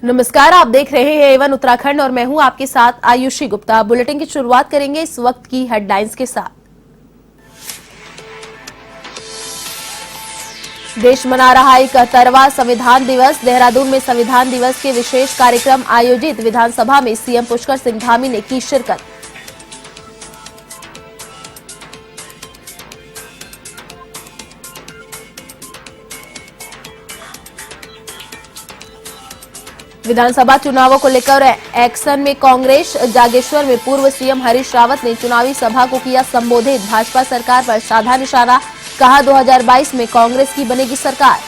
नमस्कार, आप देख रहे हैं एवन उत्तराखंड और मैं हूं आपके साथ आयुषी गुप्ता। बुलेटिन की शुरुआत करेंगे इस वक्त की हेडलाइंस के साथ। देश मना रहा 71वां संविधान दिवस। देहरादून में संविधान दिवस के विशेष कार्यक्रम आयोजित। विधानसभा में सीएम पुष्कर सिंह धामी ने की शिरकत। विधानसभा चुनावों को लेकर एक्शन में कांग्रेस। जागेश्वर में पूर्व सीएम हरीश रावत ने चुनावी सभा को किया संबोधित। भाजपा सरकार पर साधा निशाना, कहा 2022 में कांग्रेस की बनेगी सरकार।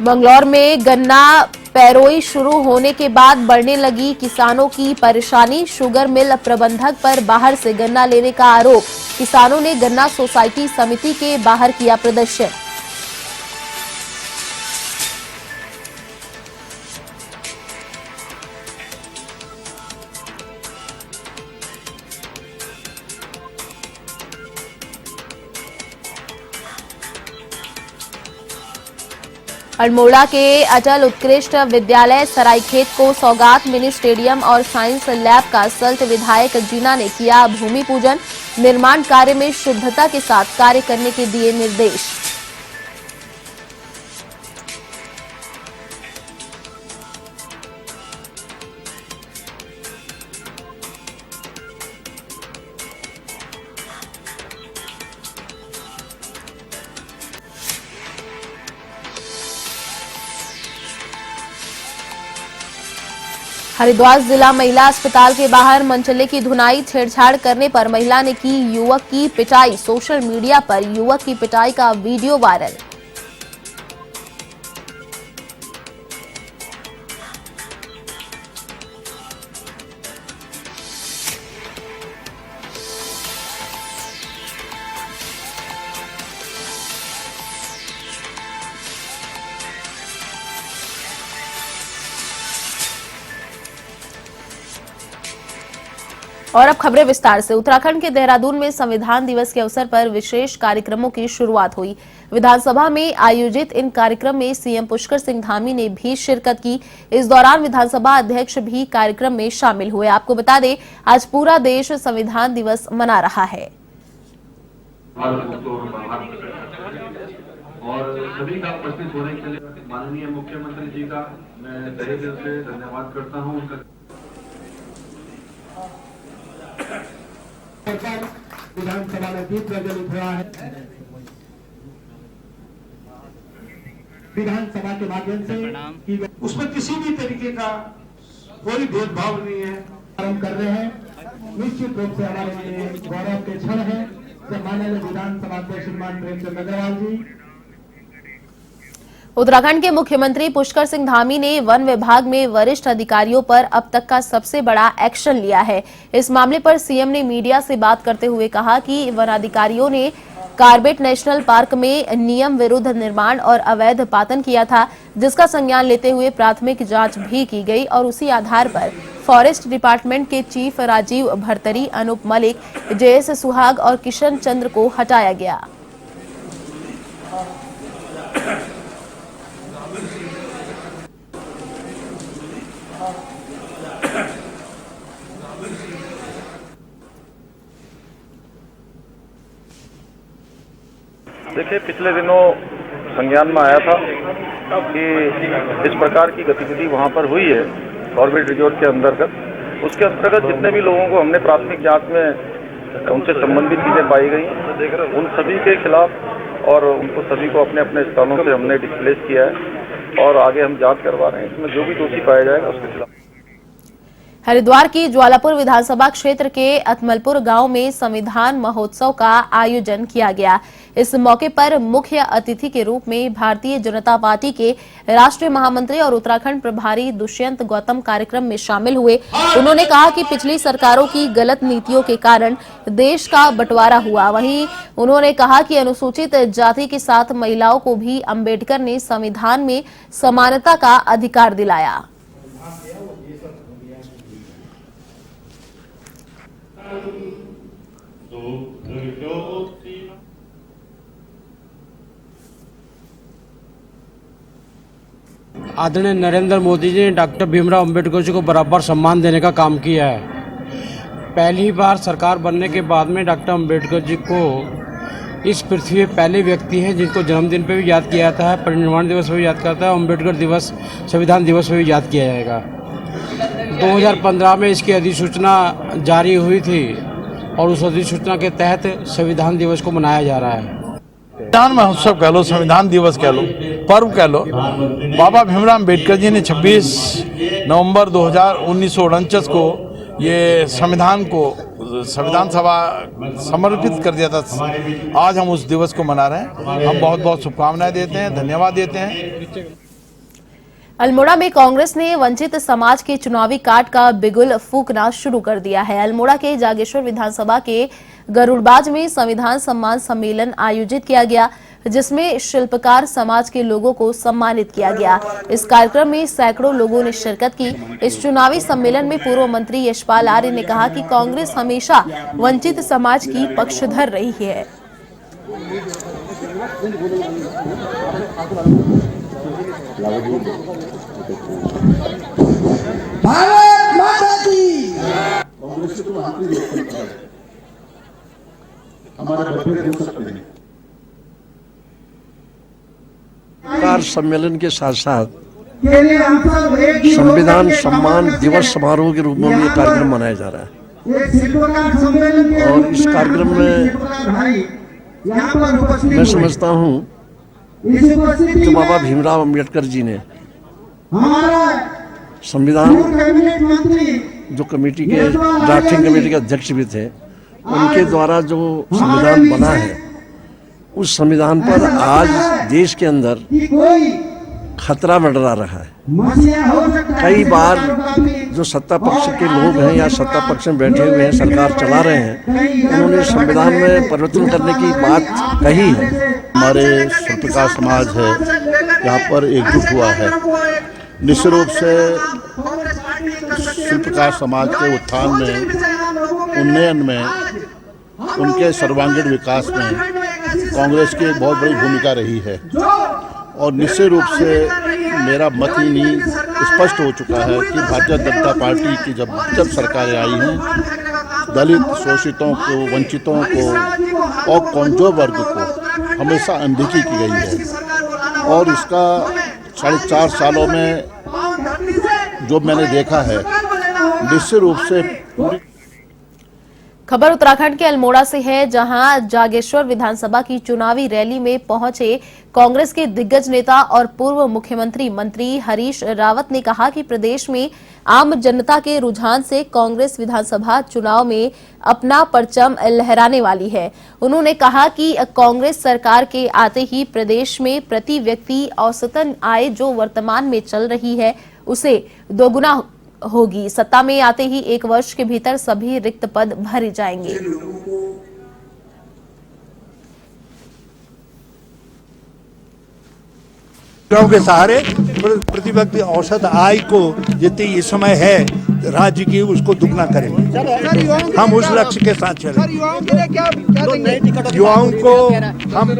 मंगलौर में गन्ना पैरोई शुरू होने के बाद बढ़ने लगी किसानों की परेशानी। शुगर मिल प्रबंधक पर बाहर से गन्ना लेने का आरोप। किसानों ने गन्ना सोसाइटी समिति के बाहर किया प्रदर्शन। अल्मोड़ा के अटल उत्कृष्ट विद्यालय सरायखेत को सौगात। मिनी स्टेडियम और साइंस लैब का सल्ट विधायक जीना ने किया भूमि पूजन। निर्माण कार्य में शुद्धता के साथ कार्य करने के दिए निर्देश। हरिद्वार जिला महिला अस्पताल के बाहर मनचले की धुनाई। छेड़छाड़ करने पर महिला ने की युवक की पिटाई। सोशल मीडिया पर युवक की पिटाई का वीडियो वायरल। और अब खबरें विस्तार से। उत्तराखंड के देहरादून में संविधान दिवस के अवसर पर विशेष कार्यक्रमों की शुरुआत हुई। विधानसभा में आयोजित इन कार्यक्रम में सीएम पुष्कर सिंह धामी ने भी शिरकत की। इस दौरान विधानसभा अध्यक्ष भी कार्यक्रम में शामिल हुए। आपको बता दें, आज पूरा देश संविधान दिवस मना रहा है। और सभी का उपस्थित होने के लिए माननीय मुख्यमंत्री जी का मैं तहे दिल से धन्यवाद करता हूँ। विधानसभा में दीप प्रज्वलित हुआ है। विधानसभा के माध्यम से उसमें किसी भी तरीके का कोई भेदभाव नहीं है। आरंभ कर रहे हैं। निश्चित रूप से हमारे लिए गौरव के क्षण है। माननीय विधानसभा अध्यक्ष श्रीमान प्रेमचंद अग्रवाल जी। उत्तराखंड के मुख्यमंत्री पुष्कर सिंह धामी ने वन विभाग में वरिष्ठ अधिकारियों पर अब तक का सबसे बड़ा एक्शन लिया है। इस मामले पर सीएम ने मीडिया से बात करते हुए कहा कि वन अधिकारियों ने कार्बेट नेशनल पार्क में नियम विरुद्ध निर्माण और अवैध पातन किया था, जिसका संज्ञान लेते हुए प्राथमिक जांच भी की गई और उसी आधार पर फॉरेस्ट डिपार्टमेंट के चीफ राजीव भरतरी, अनूप मलिक, जेएस सुहाग और किशन चंद्र को हटाया गया। देखिए, पिछले दिनों संज्ञान में आया था कि इस प्रकार की गतिविधि वहाँ पर हुई है कॉर्बेट रिजॉर्ट के अंतर्गत। उसके अंतर्गत जितने भी लोगों को हमने प्राथमिक जांच में उनसे संबंधित चीजें पाई गई, उन सभी के खिलाफ और उनको सभी को अपने अपने स्थानों से हमने डिस्प्लेस किया है और आगे हम जांच करवा रहे हैं। इसमें जो भी दोषी पाया जाएगा उसके खिलाफ। हरिद्वार की ज्वालापुर विधानसभा क्षेत्र के अतमलपुर गांव में संविधान महोत्सव का आयोजन किया गया। इस मौके पर मुख्य अतिथि के रूप में भारतीय जनता पार्टी के राष्ट्रीय महामंत्री और उत्तराखंड प्रभारी दुष्यंत गौतम कार्यक्रम में शामिल हुए। उन्होंने कहा कि पिछली सरकारों की गलत नीतियों के कारण देश का बंटवारा हुआ। वहीं उन्होंने कहा कि अनुसूचित जाति के साथ महिलाओं को भी अंबेडकर ने संविधान में समानता का अधिकार दिलाया। आदरणीय नरेंद्र मोदी जी ने डॉक्टर भीमराव अंबेडकर जी को बराबर सम्मान देने का काम किया है। पहली बार सरकार बनने के बाद में डॉक्टर अंबेडकर जी को इस पृथ्वी पे पहले व्यक्ति हैं जिनको जन्मदिन पे भी याद किया जाता है, परिनिर्वाण दिवस पे भी याद करता है, अंबेडकर दिवस, संविधान दिवस पे भी याद किया जाएगा। 2015 में इसकी अधिसूचना जारी हुई थी और उस अधिसूचना के तहत संविधान दिवस को मनाया जा रहा है। संविधान महोत्सव कह लो, संविधान दिवस कह लो, पर्व कह लो। बाबा भीमराव अम्बेडकर जी ने 26 नवंबर 1949 को ये संविधान सभा समर्पित कर दिया था। आज हम उस दिवस को मना रहे हैं। हम बहुत बहुत शुभकामनाएं देते हैं, धन्यवाद देते हैं। अल्मोड़ा में कांग्रेस ने वंचित समाज के चुनावी कार्ड का बिगुल फूंकना शुरू कर दिया है। अल्मोड़ा के जागेश्वर विधानसभा के गरुड़बाज में संविधान सम्मान सम्मेलन आयोजित किया गया, जिसमें शिल्पकार समाज के लोगों को सम्मानित किया गया। इस कार्यक्रम में सैकड़ों लोगों ने शिरकत की। इस चुनावी सम्मेलन में पूर्व मंत्री यशपाल आर्य ने कहा कि कांग्रेस हमेशा वंचित समाज की पक्षधर रही है। भारत माता की। सरकार सम्मेलन के साथ साथ संविधान सम्मान दिवस समारोह के रूप में भी ये कार्यक्रम मनाया जा रहा है। और इस कार्यक्रम में मैं समझता हूँ कि बाबा भीमराव अंबेडकर जी ने संविधान जो कमेटी के ड्राफ्टिंग कमेटी के अध्यक्ष भी थे, उनके द्वारा जो संविधान बना है, उस संविधान पर आज देश के अंदर खतरा मंडरा रहा है। कई बार जो सत्ता पक्ष के लोग हैं या सत्ता पक्ष में बैठे हुए हैं, सरकार चला रहे हैं, उन्होंने संविधान में परिवर्तन करने की बात कही है। हमारे शिल्पकार समाज है, यहाँ पर एकजुट हुआ है। निश्चित रूप से शिल्पकार समाज के उत्थान में, उन्नयन में, उनके सर्वांगीण विकास में कांग्रेस की एक बहुत बड़ी भूमिका रही है। और निश्चित रूप से मेरा मत ही नहीं स्पष्ट हो चुका है कि भारतीय जनता पार्टी की जब सरकारें आई हैं, दलित, शोषितों को, वंचितों को और कमजोर वर्ग को हमेशा अनदेखी की गई है। और इसका 4.5 सालों में जो मैंने देखा है, निश्चित रूप से पूरी। खबर उत्तराखंड के अल्मोड़ा से है, जहां जागेश्वर विधानसभा की चुनावी रैली में पहुंचे कांग्रेस के दिग्गज नेता और पूर्व मुख्यमंत्री मंत्री हरीश रावत ने कहा कि प्रदेश में आम जनता के रुझान से कांग्रेस विधानसभा चुनाव में अपना परचम लहराने वाली है। उन्होंने कहा कि कांग्रेस सरकार के आते ही प्रदेश में प्रति व्यक्ति औसतन आय जो वर्तमान में चल रही है, उसे दोगुना होगी। सत्ता में आते ही 1 वर्ष के भीतर सभी रिक्त पद भरे जाएंगे। चुनाव के सहारे प्रति व्यक्ति औसत आय को जितनी इस समय है राज्य की, उसको दुगना करेंगे। हम उस लक्ष्य के साथ चलेंगे। युवाओं को हम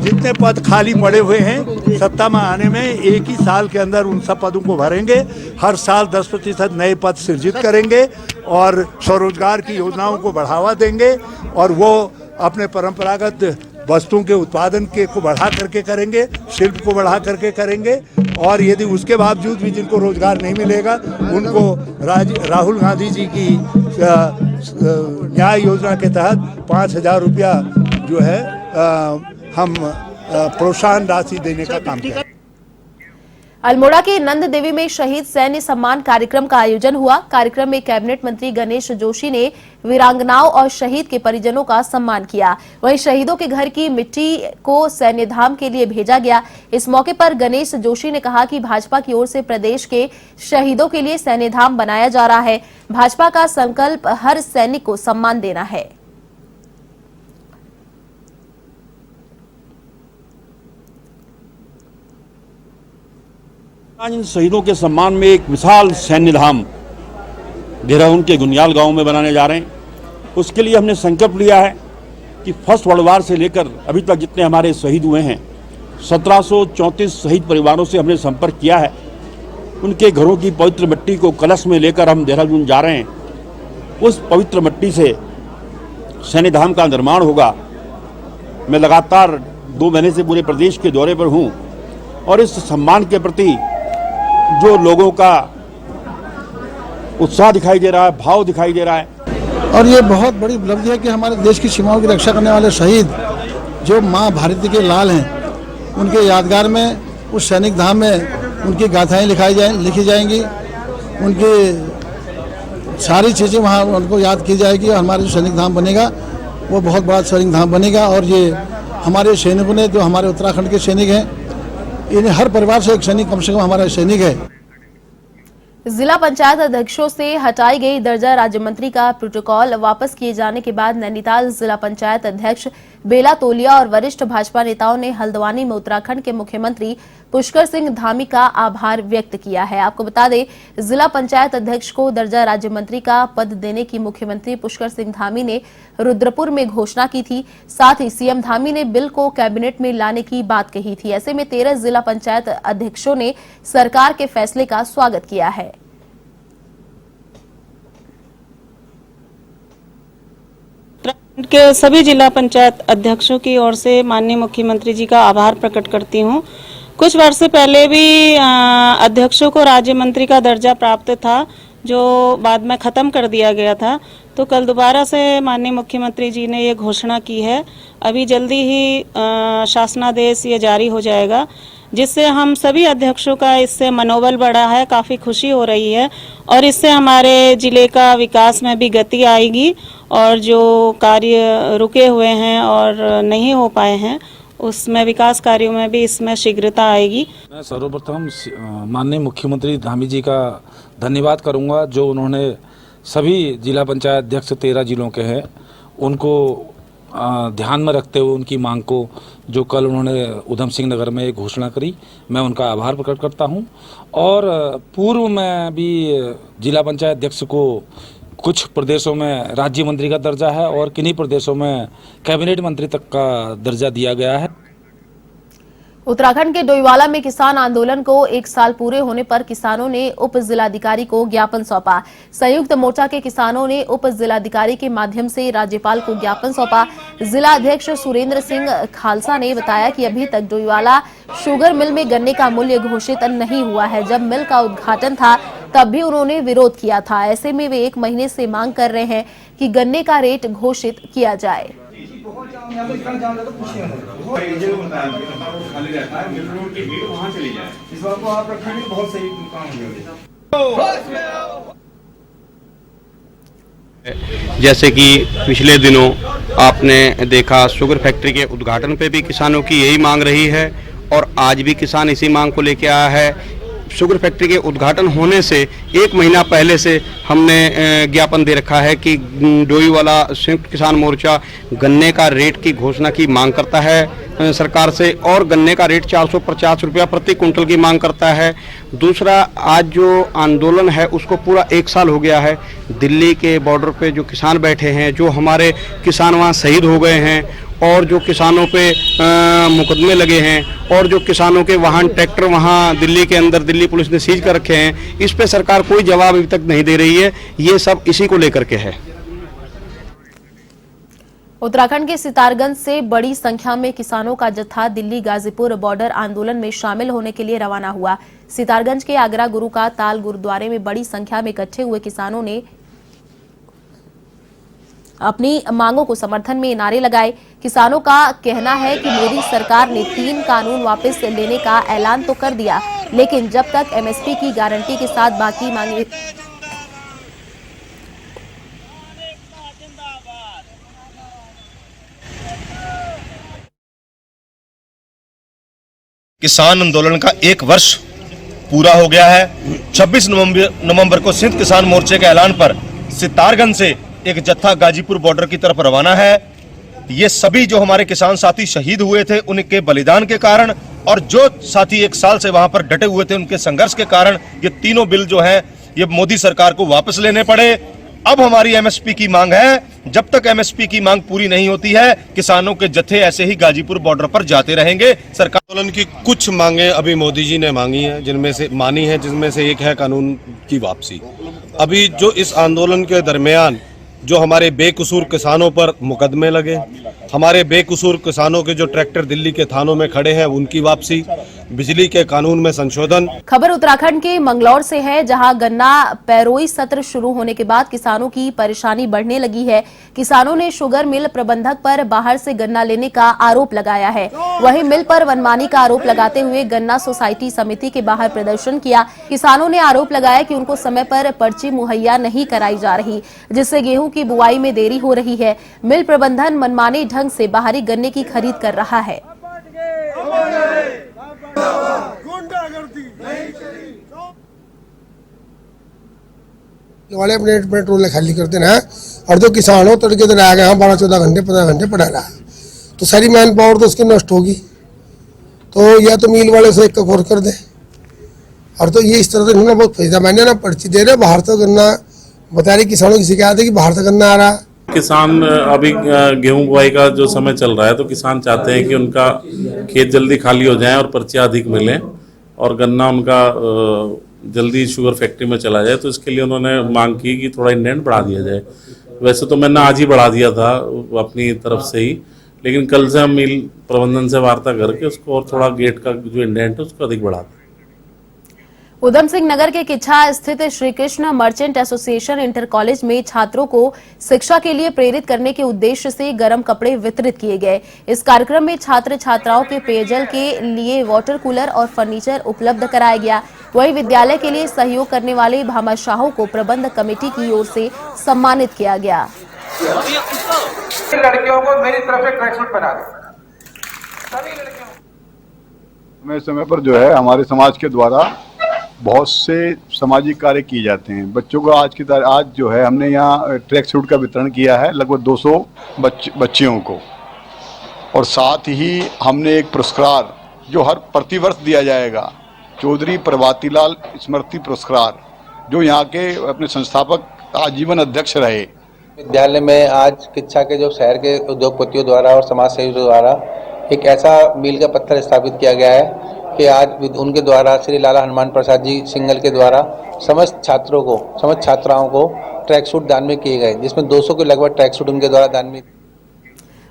जितने पद खाली पड़े हुए हैं, सत्ता में आने में 1 ही साल के अंदर उन सब पदों को भरेंगे। हर साल 10% नए पद सृजित करेंगे और स्वरोजगार की योजनाओं को बढ़ावा देंगे। और वो अपने परंपरागत वस्तुओं के उत्पादन को बढ़ा करके करेंगे, शिल्प को बढ़ा करके करेंगे। और यदि उसके बावजूद भी जिनको रोजगार नहीं मिलेगा, उनको राहुल गांधी जी की न्याय योजना के तहत 5,000 रुपया जो है हम प्रोत्साहन राशि देने का काम करें। अल्मोड़ा के नंद देवी में शहीद सैन्य सम्मान कार्यक्रम का आयोजन हुआ। कार्यक्रम में कैबिनेट मंत्री गणेश जोशी ने वीरांगनाओं और शहीद के परिजनों का सम्मान किया। वहीं शहीदों के घर की मिट्टी को सैन्य धाम के लिए भेजा गया। इस मौके पर गणेश जोशी ने कहा कि भाजपा की ओर से प्रदेश के शहीदों के लिए सैन्य धाम बनाया जा रहा है। भाजपा का संकल्प हर सैनिक को सम्मान देना है। आज इन शहीदों के सम्मान में एक विशाल सैन्य धाम देहरादून के गुनियाल गांव में बनाने जा रहे हैं। उसके लिए हमने संकल्प लिया है कि फर्स्ट वर्ल्ड वार से लेकर अभी तक जितने हमारे शहीद हुए हैं 1734 शहीद परिवारों से हमने संपर्क किया है। उनके घरों की पवित्र मिट्टी को कलश में लेकर हम देहरादून जा रहे हैं। उस पवित्र मिट्टी से सैन्य धाम का निर्माण होगा। मैं लगातार 2 महीने से पूरे प्रदेश के दौरे पर हूं और इस सम्मान के प्रति जो लोगों का उत्साह दिखाई दे रहा है, भाव दिखाई दे रहा है, और ये बहुत बड़ी उपलब्धि है कि हमारे देश की सीमाओं की रक्षा करने वाले शहीद जो माँ भारती के लाल हैं, उनके यादगार में उस सैनिक धाम में उनकी गाथाएं लिखी जाएंगी, उनकी सारी चीज़ें वहाँ उनको याद की जाएगी और हमारा जो सैनिक धाम बनेगा वो बहुत बड़ा सैनिक धाम बनेगा। और ये हमारे सैनिकों ने, जो हमारे उत्तराखंड के सैनिक हैं, इन्हें हर परिवार से एक सैनिक कम से कम हमारा सैनिक है। जिला पंचायत अध्यक्षों से हटाई गई दर्जा राज्य मंत्री का प्रोटोकॉल वापस किए जाने के बाद नैनीताल जिला पंचायत अध्यक्ष बेला तोलिया और वरिष्ठ भाजपा नेताओं ने हल्द्वानी में उत्तराखंड के मुख्यमंत्री पुष्कर सिंह धामी का आभार व्यक्त किया है। आपको बता दें, जिला पंचायत अध्यक्ष को दर्जा राज्य मंत्री का पद देने की मुख्यमंत्री पुष्कर सिंह धामी ने रुद्रपुर में घोषणा की थी। साथ ही सीएम धामी ने बिल को कैबिनेट में लाने की बात कही थी। ऐसे में 13 जिला पंचायत अध्यक्षों ने सरकार के फैसले का स्वागत किया है। उत्तराखंड के सभी जिला पंचायत अध्यक्षों की ओर से माननीय मुख्यमंत्री जी का आभार प्रकट करती हूँ। कुछ वर्ष पहले भी अध्यक्षों को राज्य मंत्री का दर्जा प्राप्त था, जो बाद में ख़त्म कर दिया गया था। तो कल दोबारा से माननीय मुख्यमंत्री जी ने ये घोषणा की है। अभी जल्दी ही शासनादेश ये जारी हो जाएगा, जिससे हम सभी अध्यक्षों का इससे मनोबल बढ़ा है, काफ़ी खुशी हो रही है और इससे हमारे ज़िले का विकास में भी गति आएगी और जो कार्य रुके हुए हैं और नहीं हो पाए हैं उसमें विकास कार्यों में भी इसमें शीघ्रता आएगी। मैं सर्वप्रथम माननीय मुख्यमंत्री धामी जी का धन्यवाद करूंगा, जो उन्होंने सभी जिला पंचायत अध्यक्ष 13 जिलों के हैं उनको ध्यान में रखते हुए उनकी मांग को, जो कल उन्होंने उधम सिंह नगर में एक घोषणा करी, मैं उनका आभार प्रकट करता हूं। और पूर्व में भी जिला पंचायत अध्यक्ष को कुछ प्रदेशों में राज्य मंत्री का दर्जा है और किन्हीं प्रदेशों में कैबिनेट मंत्री तक का दर्जा दिया गया है। उत्तराखंड के डोईवाला में किसान आंदोलन को 1 साल पूरे होने पर किसानों ने उप जिलाधिकारी को ज्ञापन सौंपा। संयुक्त मोर्चा के किसानों ने उप जिलाधिकारी के माध्यम से राज्यपाल को ज्ञापन सौंपा। जिला अध्यक्ष सुरेंद्र सिंह खालसा ने बताया कि अभी तक डोईवाला शुगर मिल में गन्ने का मूल्य घोषित नहीं हुआ है। जब मिल का उद्घाटन था तब भी उन्होंने विरोध किया था। ऐसे में वे 1 महीने से मांग कर रहे हैं कि गन्ने का रेट घोषित किया जाए। जैसे कि पिछले दिनों आपने देखा, शुगर फैक्ट्री के उद्घाटन पे भी किसानों की यही मांग रही है और आज भी किसान इसी मांग को लेके आया है। शुगर फैक्ट्री के उद्घाटन होने से 1 महीना पहले से हमने ज्ञापन दे रखा है कि डोईवाला संयुक्त किसान मोर्चा गन्ने का रेट की घोषणा की मांग करता है सरकार से और गन्ने का रेट 450 रुपया प्रति कुंटल की मांग करता है। दूसरा, आज जो आंदोलन है उसको पूरा 1 साल हो गया है। दिल्ली के बॉर्डर पे जो किसान बैठे हैं, जो हमारे किसान वहाँ शहीद हो गए हैं और जो किसानों पे मुकदमे लगे हैं और जो किसानों के वाहन ट्रैक्टर वहाँ दिल्ली के अंदर दिल्ली पुलिस ने सीज कर रखे हैं, इस पे सरकार कोई जवाब अभी तक नहीं दे रही है। ये सब इसी को लेकर के है। उत्तराखंड के सितारगंज से बड़ी संख्या में किसानों का जत्था दिल्ली गाजीपुर बॉर्डर आंदोलन में शामिल होने के लिए रवाना हुआ। सितारगंज के आगरा गुरु का ताल गुरुद्वारे में बड़ी संख्या में इकट्ठे हुए किसानों ने अपनी मांगों को समर्थन में नारे लगाए। किसानों का कहना है कि मोदी सरकार ने 3 कानून वापस लेने का ऐलान तो कर दिया, लेकिन जब तक एमएसपी की गारंटी के साथ बाकी मांगे किसान आंदोलन का 1 वर्ष पूरा हो गया है। 26 नवंबर को सिंध किसान मोर्चे के ऐलान पर सितारगंज से एक जत्था गाजीपुर बॉर्डर की तरफ रवाना है। ये सभी जो हमारे किसान साथी शहीद हुए थे उनके बलिदान के कारण और जो साथी 1 साल से वहां पर डटे हुए थे उनके संघर्ष के कारण ये तीनों बिल जो है ये मोदी सरकार को वापस लेने पड़े। अब हमारी एमएसपी की मांग है जब तक एमएसपी की मांग पूरी नहीं होती है, किसानों के जत्थे ऐसे ही गाजीपुर बॉर्डर पर जाते रहेंगे। सरकार आंदोलन की कुछ मांगे अभी मोदी जी ने मांगी हैं, जिनमें से एक है कानून की वापसी। अभी जो इस आंदोलन के दरमियान जो हमारे बेकसूर किसानों पर मुकदमे लगे, हमारे बेकसूर किसानों के जो ट्रैक्टर दिल्ली के थानों में खड़े हैं उनकी वापसी, बिजली के कानून में संशोधन। खबर उत्तराखंड के मंगलौर से है, जहां गन्ना पैरोई सत्र शुरू होने के बाद किसानों की परेशानी बढ़ने लगी है। किसानों ने शुगर मिल प्रबंधक पर बाहर से गन्ना लेने का आरोप लगाया है। वहीं मिल पर मनमानी का आरोप लगाते हुए गन्ना सोसाइटी समिति के बाहर प्रदर्शन किया। किसानों ने आरोप लगाया कि उनको समय पर पर्ची मुहैया नहीं कराई जा रही, जिससे गेहूं की बुआई में देरी हो रही है। मिल प्रबंधन मनमानी ढंग से बाहरी गन्ने की खरीद कर रहा है। वाले अपने टोले खाली करते ना, और जो किसान हो तड़के दिन आ गए, हम 12-14 घंटे 15 घंटे पड़ा रहा, तो सारी मैन पावर तो उसकी नष्ट होगी। तो या तो मिल वाले से एक का खोर कर दे, और तो ये इस तरह से इन्होंने बहुत फायदा। मैंने ना पर्ची दे रहे बाहर तो गन्ना, बता रहे किसानों की शिकायत है कि बाहर से गन्ना आ रहा। किसान अभी गेहूं बुआई का जो समय चल रहा है, तो किसान चाहते हैं कि उनका खेत जल्दी खाली हो जाए और पर्चियाँ अधिक मिलें और गन्ना उनका जल्दी शुगर फैक्ट्री में चला जाए। तो इसके लिए उन्होंने मांग की कि थोड़ा इंडेंट बढ़ा दिया जाए। वैसे तो मैंने आज ही बढ़ा दिया था अपनी तरफ से ही, लेकिन कल से हम मिल प्रबंधन से वार्ता करके उसको और थोड़ा गेट का जो इंडेंट है उसको अधिक बढ़ा दें। उधम सिंह नगर के किच्छा स्थित Shri Krishna merchant association inter college में छात्रों को शिक्षा के लिए प्रेरित करने के उद्देश्य से गर्म कपड़े वितरित किए गए। इस कार्यक्रम में छात्र छात्राओं के पेयजल के लिए वाटर कूलर और फर्नीचर उपलब्ध कराया गया। वहीं विद्यालय के लिए सहयोग करने वाले भामाशाहों को प्रबंध कमेटी की ओर से सम्मानित किया गया। लड़कियों को मेरी तरफ से ट्रैक सूट बना दो, सभी लड़कियों। समय पर जो है हमारे समाज के द्वारा बहुत से सामाजिक कार्य किए जाते हैं। बच्चों को आज जो है हमने यहाँ ट्रैक सूट का वितरण किया है लगभग 200 बच्चियों को, और साथ ही हमने एक पुरस्कार जो हर प्रतिवर्ष दिया जाएगा, चौधरी प्रभातीलाल स्मृति पुरस्कार, जो यहाँ के अपने संस्थापक आजीवन अध्यक्ष रहे। विद्यालय में आज किच्छा के जो शहर के उद्योगपतियों द्वारा और समाज सेवियों द्वारा एक ऐसा मील का पत्थर स्थापित किया गया है कि आज उनके द्वारा श्री लाला हनुमान प्रसाद जी सिंगल के द्वारा समस्त छात्राओं को ट्रैक सूट दान में किए गए, जिसमें 200 के लगभग ट्रैक सूट उनके द्वारा दान में।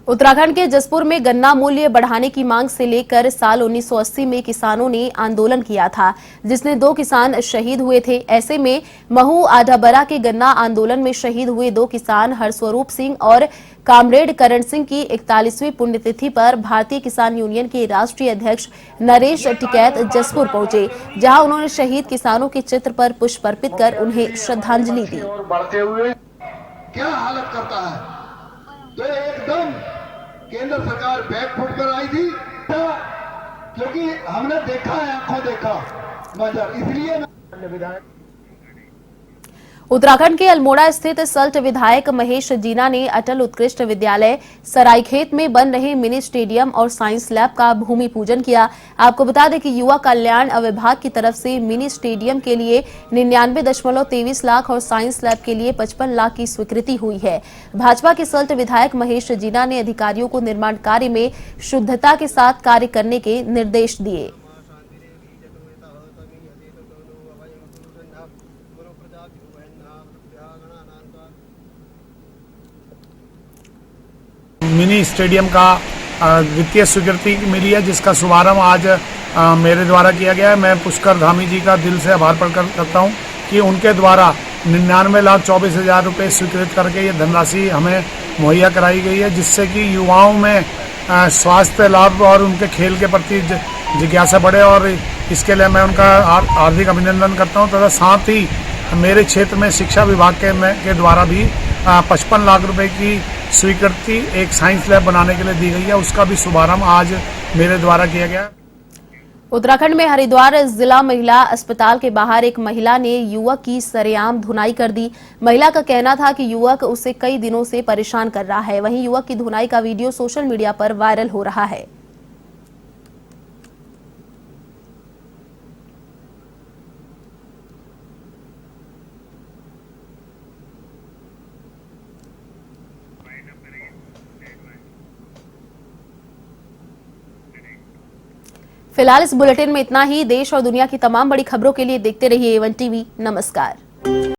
उत्तराखंड के जसपुर में गन्ना मूल्य बढ़ाने की मांग से लेकर साल 1980 में किसानों ने आंदोलन किया था, जिसमें 2 किसान शहीद हुए थे। ऐसे में महू आधाबरा के गन्ना आंदोलन में शहीद हुए 2 किसान हरस्वरूप सिंह और कामरेड करण सिंह की 41वीं पुण्यतिथि पर भारतीय किसान यूनियन के राष्ट्रीय अध्यक्ष नरेश टिकैत जसपुर पहुंचे, जहां उन्होंने शहीद किसानों के चित्र पर पुष्प अर्पित कर उन्हें श्रद्धांजलि दी। क्या हालत करता है, तो एकदम केंद्र सरकार बैकफुट पर आई थी, क्योंकि हमने देखा है, आंखों देखा मंजर, इसलिए विधायक। उत्तराखंड के अल्मोड़ा स्थित सल्ट विधायक महेश जीना ने अटल उत्कृष्ट विद्यालय सरायखेत में बन रहे मिनी स्टेडियम और साइंस लैब का भूमि पूजन किया। आपको बता दें कि युवा कल्याण विभाग की तरफ से मिनी स्टेडियम के लिए 99.23 लाख और साइंस लैब के लिए 55 लाख की स्वीकृति हुई है। भाजपा के सल्ट विधायक महेश जीना ने अधिकारियों को निर्माण कार्य में शुद्धता के साथ कार्य करने के निर्देश दिए। मिनी स्टेडियम का वित्तीय स्वीकृति मिली है, जिसका शुभारंभ आज मेरे द्वारा किया गया है। मैं पुष्कर धामी जी का दिल से आभार प्रकट करता हूं कि उनके द्वारा 99,24,000 रुपये स्वीकृत करके ये धनराशि हमें मुहैया कराई गई है, जिससे कि युवाओं में स्वास्थ्य लाभ और उनके खेल के प्रति जिज्ञासा बढ़े, और इसके लिए मैं उनका हार्दिक अभिनंदन करता हूं। तथा साथ ही मेरे क्षेत्र में शिक्षा विभाग के द्वारा भी 55 लाख रुपए की स्वीकृति एक साइंस लैब बनाने के लिए दी गई है, उसका भी शुभारंभ आज मेरे द्वारा किया गया। उत्तराखंड में हरिद्वार जिला महिला अस्पताल के बाहर एक महिला ने युवक की सरेआम धुनाई कर दी। महिला का कहना था कि युवक उसे कई दिनों से परेशान कर रहा है। वहीं युवक की धुनाई का वीडियो सोशल मीडिया पर वायरल हो रहा है। फिलहाल इस बुलेटिन में इतना ही। देश और दुनिया की तमाम बड़ी खबरों के लिए देखते रहिए A1 टीवी। नमस्कार।